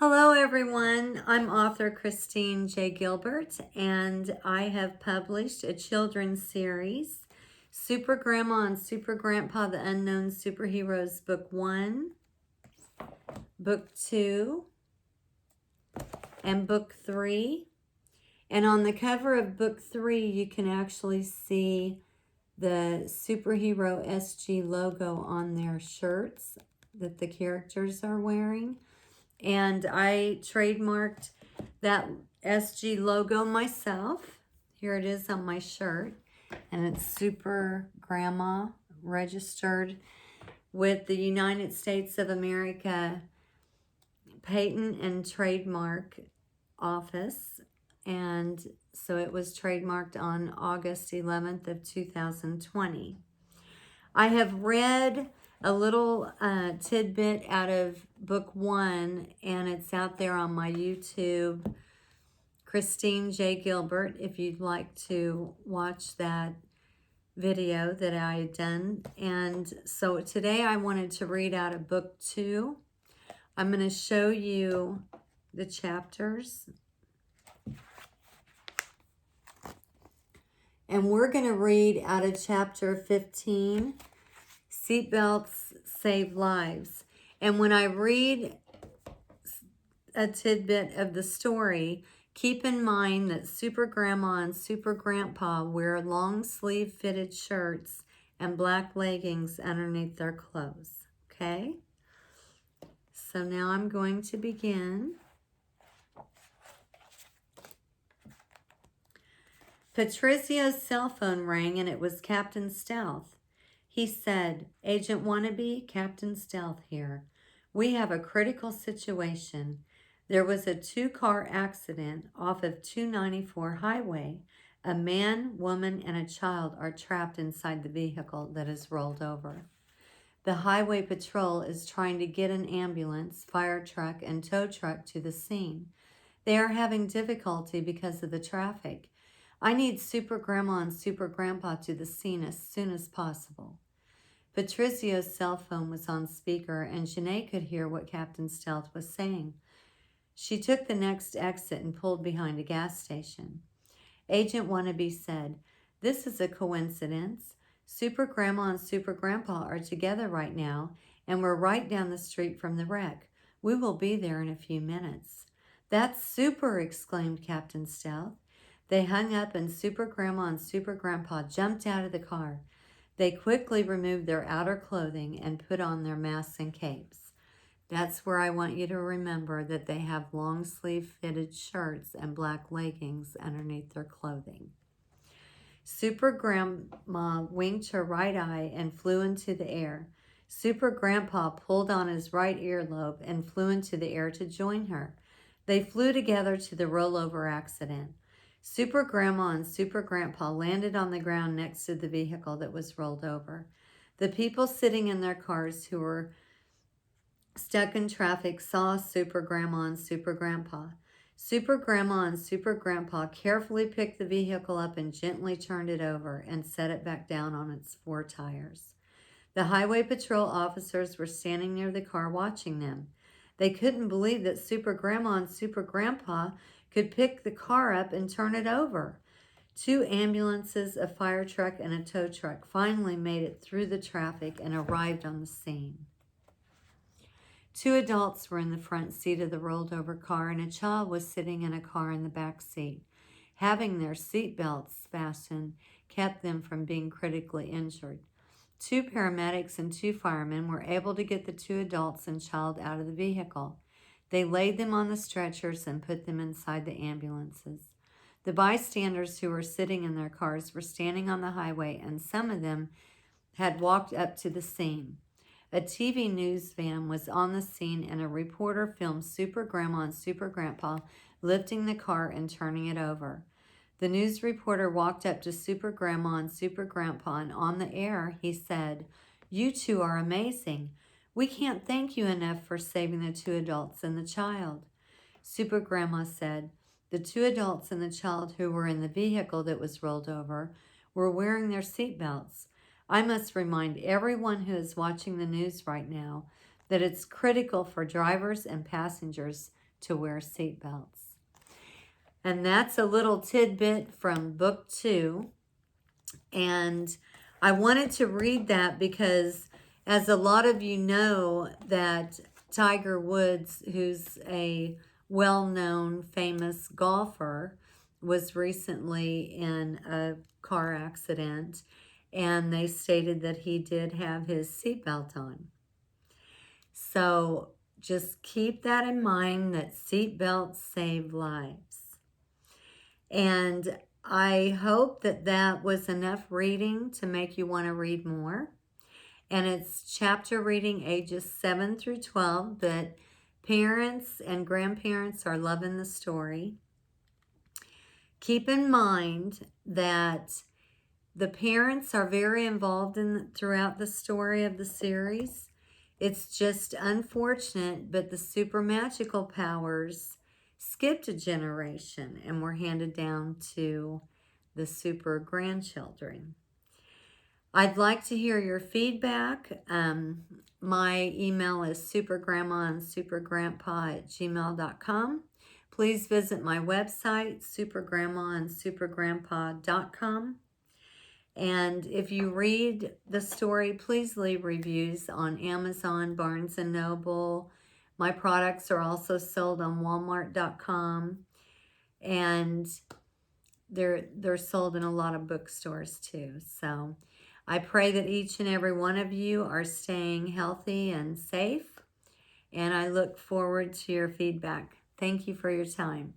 Hello everyone, I'm author Christine J. Gilbert and I have published a children's series, Super Grandma and Super Grandpa, the Unknown Superheroes, Book 1, Book 2, and Book 3. And on the cover of Book 3, you can actually see the Superhero SG logo on their shirts that the characters are wearing. And I trademarked that SG logo myself. Here it is on my shirt. And it's Super Grandma, registered with the United States of America Patent and Trademark Office. And so it was trademarked on August 11th of 2020. I have read a little tidbit out of Book 1, and it's out there on my YouTube, Christine J. Gilbert, if you'd like to watch that video that I had done. And so today I wanted to read out of Book 2. I'm going to show you the chapters. And we're going to read out of chapter 15, Seatbelts Save Lives. And when I read a tidbit of the story, keep in mind that Super Grandma and Super Grandpa wear long sleeve fitted shirts and black leggings underneath their clothes. Okay? So now I'm going to begin. Patrizio's cell phone rang and it was Captain Stealth. He said, "Agent Wannabe, Captain Stealth here. We have a critical situation. There was a two-car accident off of 294 highway. A man, woman, and a child are trapped inside the vehicle that is rolled over. The highway patrol is trying to get an ambulance, fire truck, and tow truck to the scene. They are having difficulty because of the traffic. I need Super Grandma and Super Grandpa to the scene as soon as possible." Patrizio's cell phone was on speaker, and Janae could hear what Captain Stealth was saying. She took the next exit and pulled behind a gas station. Agent Wannabe said, "This is a coincidence. Super Grandma and Super Grandpa are together right now, and we're right down the street from the wreck. We will be there in a few minutes." "That's super!" exclaimed Captain Stealth. They hung up and Super Grandma and Super Grandpa jumped out of the car. They quickly removed their outer clothing and put on their masks and capes. That's where I want you to remember that they have long sleeve fitted shirts and black leggings underneath their clothing. Super Grandma winked her right eye and flew into the air. Super Grandpa pulled on his right earlobe and flew into the air to join her. They flew together to the rollover accident. Super Grandma and Super Grandpa landed on the ground next to the vehicle that was rolled over. The people sitting in their cars who were stuck in traffic saw Super Grandma and Super Grandpa. Super Grandma and Super Grandpa carefully picked the vehicle up and gently turned it over and set it back down on its four tires. The highway patrol officers were standing near the car watching them. They couldn't believe that Super Grandma and Super Grandpa could pick the car up and turn it over. Two ambulances, a fire truck, and a tow truck finally made it through the traffic and arrived on the scene. Two adults were in the front seat of the rolled over car, and a child was sitting in a car in the back seat. Having their seat belts fastened kept them from being critically injured. Two paramedics and two firemen were able to get the two adults and child out of the vehicle. They laid them on the stretchers and put them inside the ambulances. The bystanders who were sitting in their cars were standing on the highway, and some of them had walked up to the scene. A TV news van was on the scene, and a reporter filmed Super Grandma and Super Grandpa lifting the car and turning it over. The news reporter walked up to Super Grandma and Super Grandpa, and on the air he said, "You two are amazing. We can't thank you enough for saving the two adults and the child." Super Grandma said, "The two adults and the child who were in the vehicle that was rolled over were wearing their seatbelts. I must remind everyone who is watching the news right now that it's critical for drivers and passengers to wear seatbelts. And that's a little tidbit from book 2. And I wanted to read that because, as a lot of you know, that Tiger Woods, who's a well-known, famous golfer, was recently in a car accident, and they stated that he did have his seatbelt on. So just keep that in mind, that seatbelts save lives. And I hope that that was enough reading to make you want to read more. And it's chapter reading ages 7 through 12, but parents and grandparents are loving the story. Keep in mind that the parents are very involved throughout the story of the series. It's just unfortunate, but the super magical powers skipped a generation and were handed down to the super grandchildren. I'd like to hear your feedback. My email is supergrandmaandsupergrandpa@gmail.com. Please visit my website, supergrandmaandsupergrandpa.com. And if you read the story, please leave reviews on Amazon, Barnes & Noble. My products are also sold on Walmart.com. And they're sold in a lot of bookstores too. So I pray that each and every one of you are staying healthy and safe. And I look forward to your feedback. Thank you for your time.